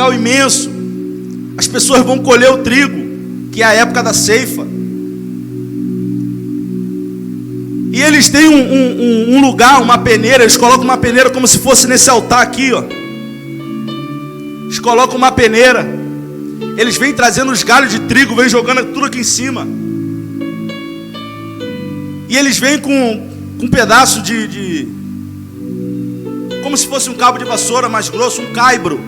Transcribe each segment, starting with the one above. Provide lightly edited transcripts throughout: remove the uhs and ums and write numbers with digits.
mangal imenso. As pessoas vão colher o trigo, que é a época da ceifa. E eles têm um lugar, uma peneira. Eles colocam uma peneira como se fosse nesse altar aqui, ó. Eles colocam uma peneira. Eles vêm trazendo os galhos de trigo, vêm jogando tudo aqui em cima. E eles vêm com um pedaço como se fosse um cabo de vassoura mais grosso, um caibro.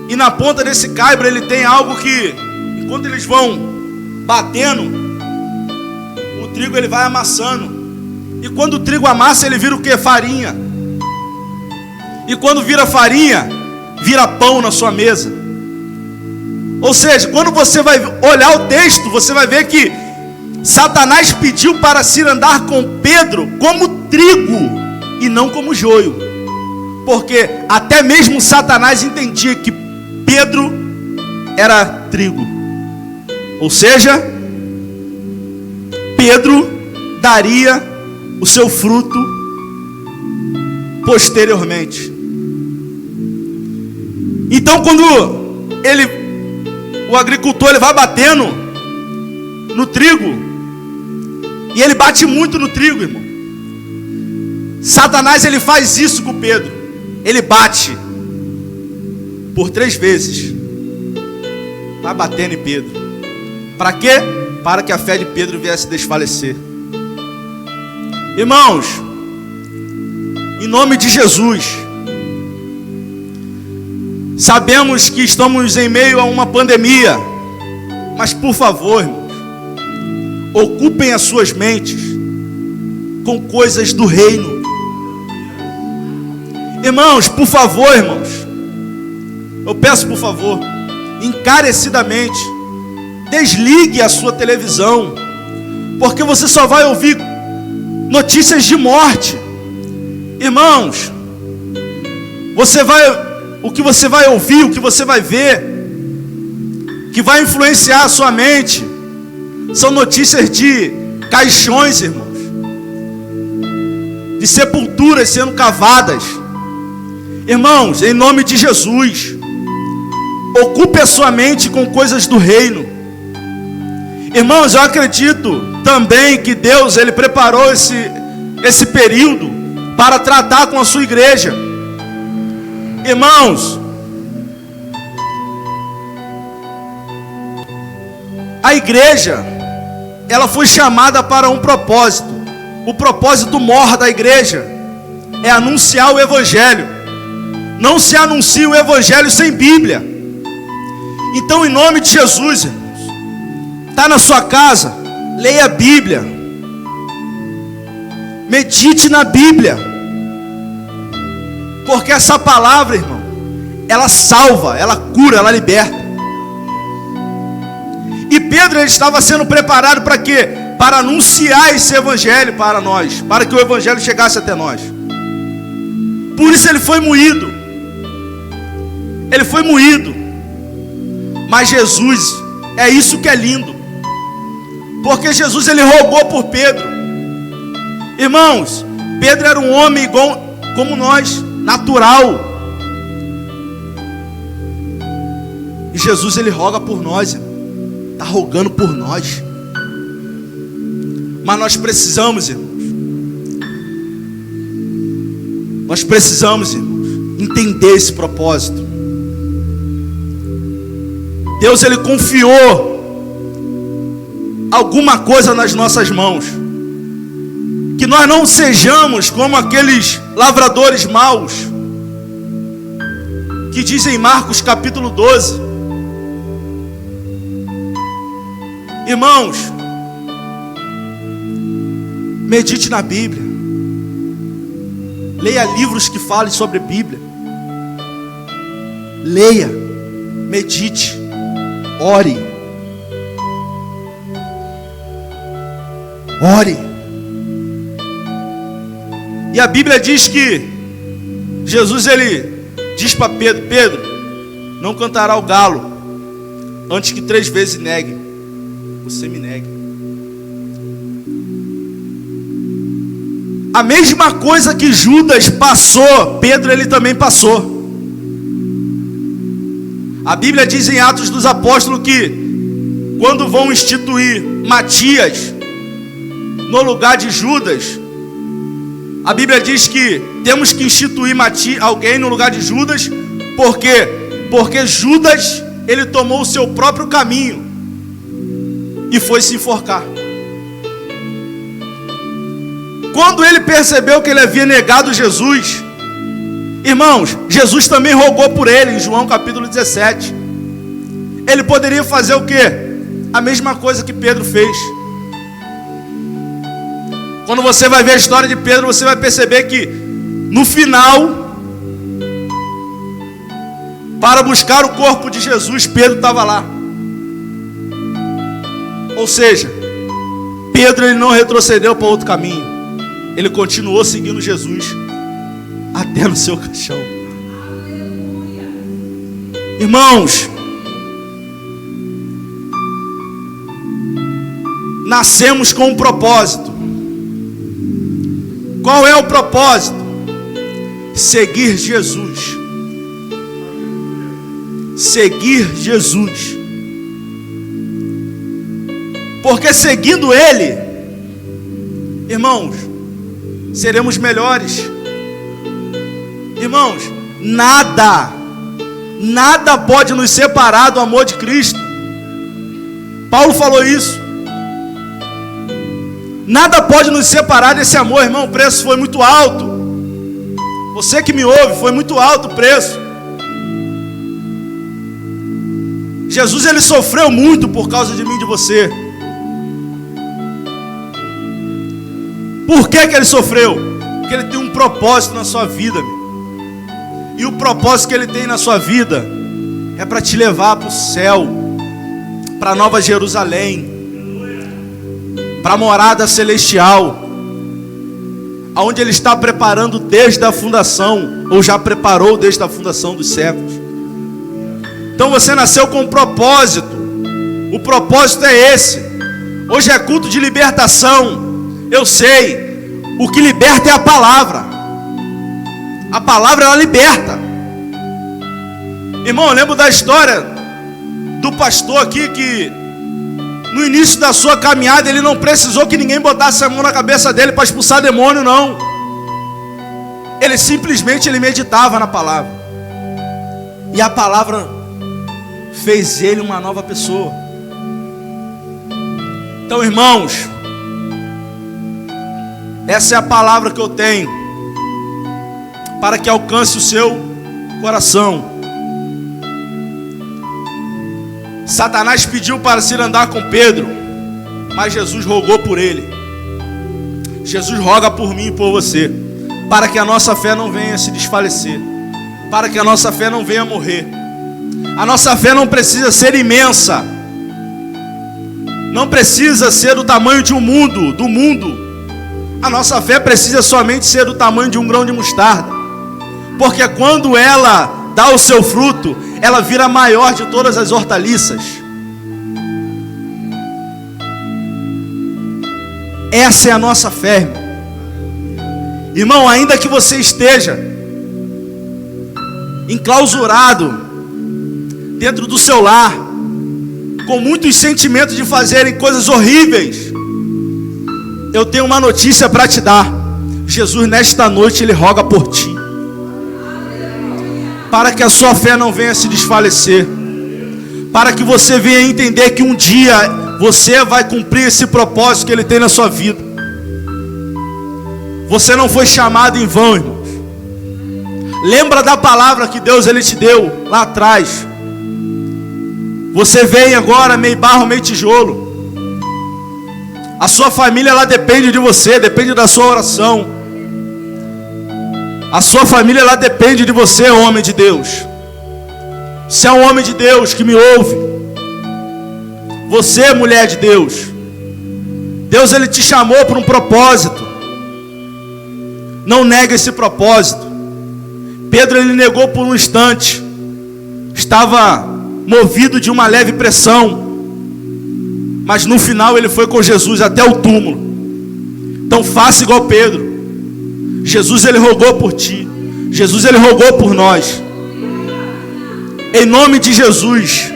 E na ponta desse caibro ele tem algo que, enquanto eles vão batendo, o trigo ele vai amassando. E quando o trigo amassa, ele vira o que? Farinha. E quando vira farinha, vira pão na sua mesa. Ou seja, quando você vai olhar o texto, você vai ver que Satanás pediu para se andar com Pedro como trigo e não como joio. Porque até mesmo Satanás entendia que Pedro era trigo. Ou seja, Pedro daria o seu fruto posteriormente. Então quando o agricultor ele vai batendo no trigo, e ele bate muito no trigo, irmão. Satanás ele faz isso com Pedro. Ele bate por 3 vezes. Vai batendo em Pedro. Para quê? Para que a fé de Pedro viesse desfalecer. Irmãos, em nome de Jesus, sabemos que estamos em meio a uma pandemia, mas por favor, irmãos, ocupem as suas mentes com coisas do reino. Irmãos, por favor, irmãos, eu peço por favor, encarecidamente, desligue a sua televisão, porque você só vai ouvir notícias de morte. Irmãos, o que você vai ouvir, o que você vai ver, que vai influenciar a sua mente, são notícias de caixões, irmãos, de sepulturas sendo cavadas. Irmãos, em nome de Jesus, ocupe a sua mente com coisas do reino. Irmãos, eu acredito também que Deus ele preparou esse período para tratar com a sua igreja. Irmãos, a igreja ela foi chamada para um propósito. O propósito maior da igreja é anunciar o evangelho. Não se anuncia o evangelho sem Bíblia. Então, em nome de Jesus, irmãos, está na sua casa, leia a Bíblia, medite na Bíblia, porque essa palavra, irmão, ela salva, ela cura, ela liberta. E Pedro ele estava sendo preparado para quê? Para anunciar esse evangelho para nós, para que o evangelho chegasse até nós. Por isso ele foi moído. Ele foi moído. Mas Jesus, é isso que é lindo, porque Jesus ele rogou por Pedro. Irmãos, Pedro era um homem igual como nós, natural. E Jesus ele roga por nós, irmão. Está rogando por nós. Mas nós precisamos, irmãos. Nós precisamos, irmãos, entender esse propósito. Deus ele confiou alguma coisa nas nossas mãos. Que nós não sejamos como aqueles lavradores maus que dizem em Marcos capítulo 12. Irmãos, medite na Bíblia. Leia livros que falem sobre a Bíblia. Leia, medite, ore. Ore. E a Bíblia diz que Jesus ele diz para Pedro: Pedro, não cantará o galo antes que 3 vezes negue. Você me negue. A mesma coisa que Judas passou, Pedro ele também passou. A Bíblia diz em Atos dos Apóstolos que quando vão instituir Matias no lugar de Judas, a Bíblia diz que temos que instituir alguém no lugar de Judas. Por quê? Porque Judas, ele tomou o seu próprio caminho e foi se enforcar. Quando ele percebeu que ele havia negado Jesus, irmãos, Jesus também rogou por ele em João capítulo 17. Ele poderia fazer o quê? A mesma coisa que Pedro fez. Quando você vai ver a história de Pedro, você vai perceber que no final, para buscar o corpo de Jesus, Pedro estava lá. Ou seja, Pedro, ele não retrocedeu para outro caminho. Ele continuou seguindo Jesus até no seu caixão. Irmãos, nascemos com um propósito. Qual é o propósito? Seguir Jesus. Seguir Jesus. Porque seguindo Ele, irmãos, seremos melhores. Irmãos, nada pode nos separar do amor de Cristo. Paulo falou isso. Nada pode nos separar desse amor, irmão. O preço foi muito alto. Você que me ouve, foi muito alto o preço. Jesus, ele sofreu muito por causa de mim e de você. Por que ele sofreu? Porque ele tem um propósito na sua vida, meu. E o propósito que ele tem na sua vida é para te levar para o céu, para a Nova Jerusalém, para a morada celestial, aonde ele está preparando desde a fundação, ou já preparou desde a fundação dos séculos. Então você nasceu com um propósito. O propósito é esse. Hoje é culto de libertação. Eu sei, o que liberta é a palavra. A palavra, ela liberta. Irmão, eu lembro da história do pastor aqui que no início da sua caminhada ele não precisou que ninguém botasse a mão na cabeça dele para expulsar demônio, não. Ele simplesmente meditava na palavra. E a palavra fez ele uma nova pessoa. Então, irmãos, essa é a palavra que eu tenho para que alcance o seu coração. Satanás pediu para se andar com Pedro, mas Jesus rogou por ele. Jesus roga por mim e por você, para que a nossa fé não venha se desfalecer, para que a nossa fé não venha morrer. A nossa fé não precisa ser imensa, não precisa ser do tamanho de do mundo. A nossa fé precisa somente ser do tamanho de um grão de mostarda, porque quando ela dá o seu fruto, ela vira maior de todas as hortaliças. Essa é a nossa fé, irmão. Irmão, ainda que você esteja enclausurado dentro do seu lar, com muitos sentimentos de fazerem coisas horríveis, eu tenho uma notícia para te dar. Jesus nesta noite, ele roga por ti, para que a sua fé não venha se desfalecer, para que você venha entender que um dia você vai cumprir esse propósito que ele tem na sua vida. Você não foi chamado em vão, irmãos. Lembra da palavra que Deus ele te deu lá atrás. Você vem agora meio barro, meio tijolo. A sua família, ela depende de você, depende da sua oração. A sua família, ela depende de você, homem de Deus. Você é um homem de Deus que me ouve. Você, mulher de Deus. Deus, ele te chamou para um propósito. Não nega esse propósito. Pedro, ele negou por um instante. Estava movido de uma leve pressão, mas no final ele foi com Jesus até o túmulo. Então faça igual Pedro. Jesus, ele rogou por ti. Jesus, ele rogou por nós. Em nome de Jesus,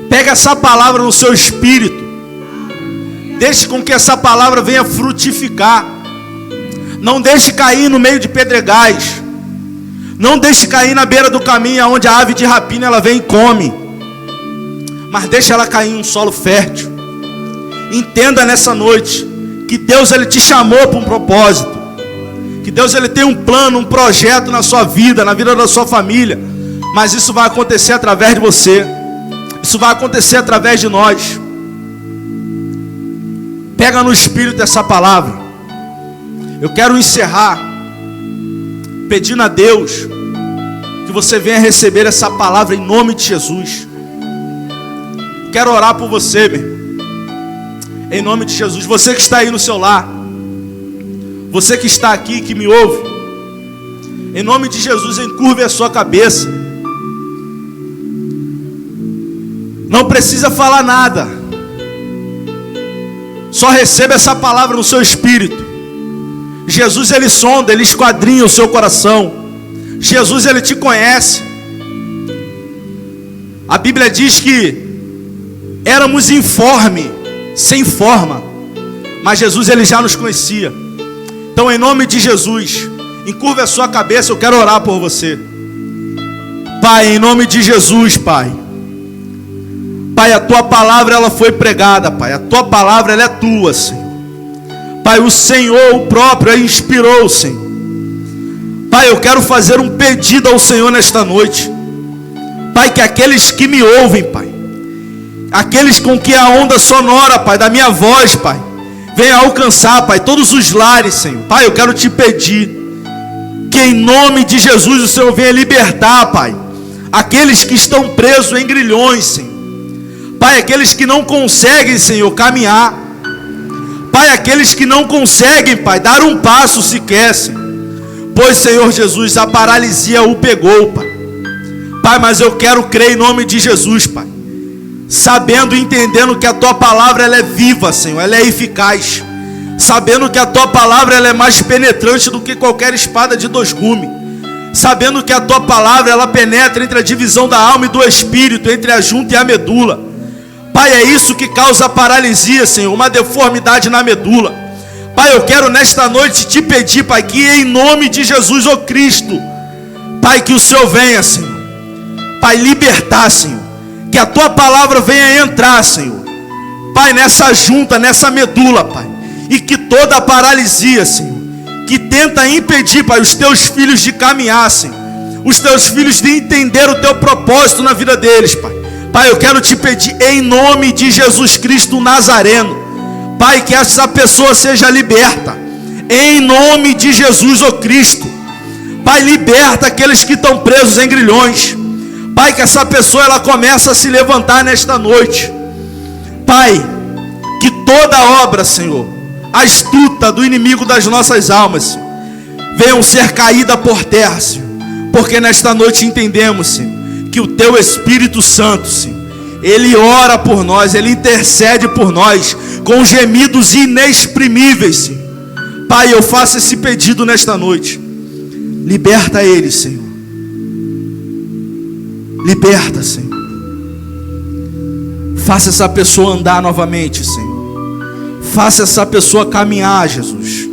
pega essa palavra no seu espírito. Deixe com que essa palavra venha frutificar. Não deixe cair no meio de pedregais. Não deixe cair na beira do caminho, onde a ave de rapina ela vem e come. Mas deixe ela cair em um solo fértil. Entenda nessa noite que Deus ele te chamou para um propósito. Que Deus ele tem um plano, um projeto na sua vida, na vida da sua família. Mas isso vai acontecer através de você. Isso vai acontecer através de nós. Pega no espírito essa palavra. Eu quero encerrar pedindo a Deus que você venha receber essa palavra em nome de Jesus. Quero orar por você, meu irmão. Em nome de Jesus. Você que está aí no seu lar, você que está aqui, que me ouve, em nome de Jesus, encurve a sua cabeça. Não precisa falar nada. Só receba essa palavra no seu espírito. Jesus ele sonda, ele esquadrinha o seu coração. Jesus ele te conhece. A Bíblia diz que éramos informe, sem forma, mas Jesus ele já nos conhecia. Então em nome de Jesus, encurve a sua cabeça, eu quero orar por você. Pai, em nome de Jesus, Pai. Pai, a tua palavra ela foi pregada, Pai. A tua palavra ela é tua, Senhor. Pai, o Senhor o próprio a inspirou, Senhor. Pai, eu quero fazer um pedido ao Senhor nesta noite. Pai, que aqueles que me ouvem, Pai, aqueles com que a onda sonora, Pai, da minha voz, Pai, venha alcançar, Pai, todos os lares, Senhor. Pai, eu quero te pedir que em nome de Jesus o Senhor venha libertar, Pai, aqueles que estão presos em grilhões, Senhor. Pai, aqueles que não conseguem, Senhor, caminhar. Pai, aqueles que não conseguem, Pai, dar um passo sequer, Senhor. Pois, Senhor Jesus, a paralisia o pegou, Pai. Pai, mas eu quero crer em nome de Jesus, Pai. Sabendo e entendendo que a tua palavra ela é viva, Senhor, ela é eficaz. Sabendo que a tua palavra ela é mais penetrante do que qualquer espada de dois gumes. Sabendo que a tua palavra ela penetra entre a divisão da alma e do espírito, entre a junta e a medula. Pai, é isso que causa paralisia, Senhor, uma deformidade na medula. Pai, eu quero nesta noite te pedir, Pai, que em nome de Jesus, ó Cristo, Pai, que o Senhor venha, Senhor, Pai, libertar, Senhor, que a tua palavra venha entrar, Senhor, Pai, nessa junta, nessa medula, Pai, e que toda a paralisia, Senhor, que tenta impedir, Pai, os teus filhos de caminhar, Senhor, os teus filhos de entender o teu propósito na vida deles, Pai. Pai, eu quero te pedir em nome de Jesus Cristo Nazareno, Pai, que essa pessoa seja liberta, em nome de Jesus, ó Cristo. Pai, liberta aqueles que estão presos em grilhões. Pai, que essa pessoa ela começa a se levantar nesta noite. Pai, que toda obra, Senhor, astuta do inimigo das nossas almas, Senhor, venham ser caída por terra, Senhor, porque nesta noite entendemos, Senhor, que o teu Espírito Santo, Senhor, ele ora por nós, ele intercede por nós com gemidos inexprimíveis, Senhor. Pai, eu faço esse pedido nesta noite. Liberta ele, Senhor. Liberta, Senhor. Faça essa pessoa andar novamente, Senhor. Faça essa pessoa caminhar, Jesus.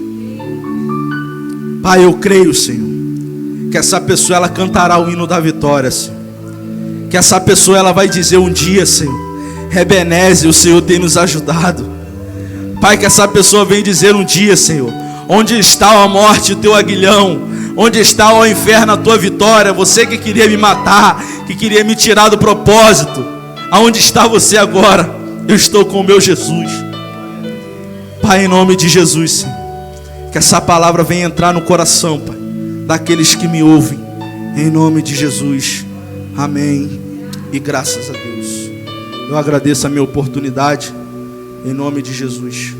Pai, eu creio, Senhor, que essa pessoa ela cantará o hino da vitória, Senhor. Que essa pessoa ela vai dizer um dia, Senhor, Ebenezer, o Senhor tem nos ajudado. Pai, que essa pessoa venha dizer um dia, Senhor, onde está a morte, o teu aguilhão? Onde está, ó inferno, a tua vitória? Você que queria me matar, que queria me tirar do propósito, aonde está você agora? Eu estou com o meu Jesus. Pai, em nome de Jesus, Senhor, que essa palavra venha entrar no coração, Pai, daqueles que me ouvem, em nome de Jesus. Amém e graças a Deus. Eu agradeço a minha oportunidade, em nome de Jesus.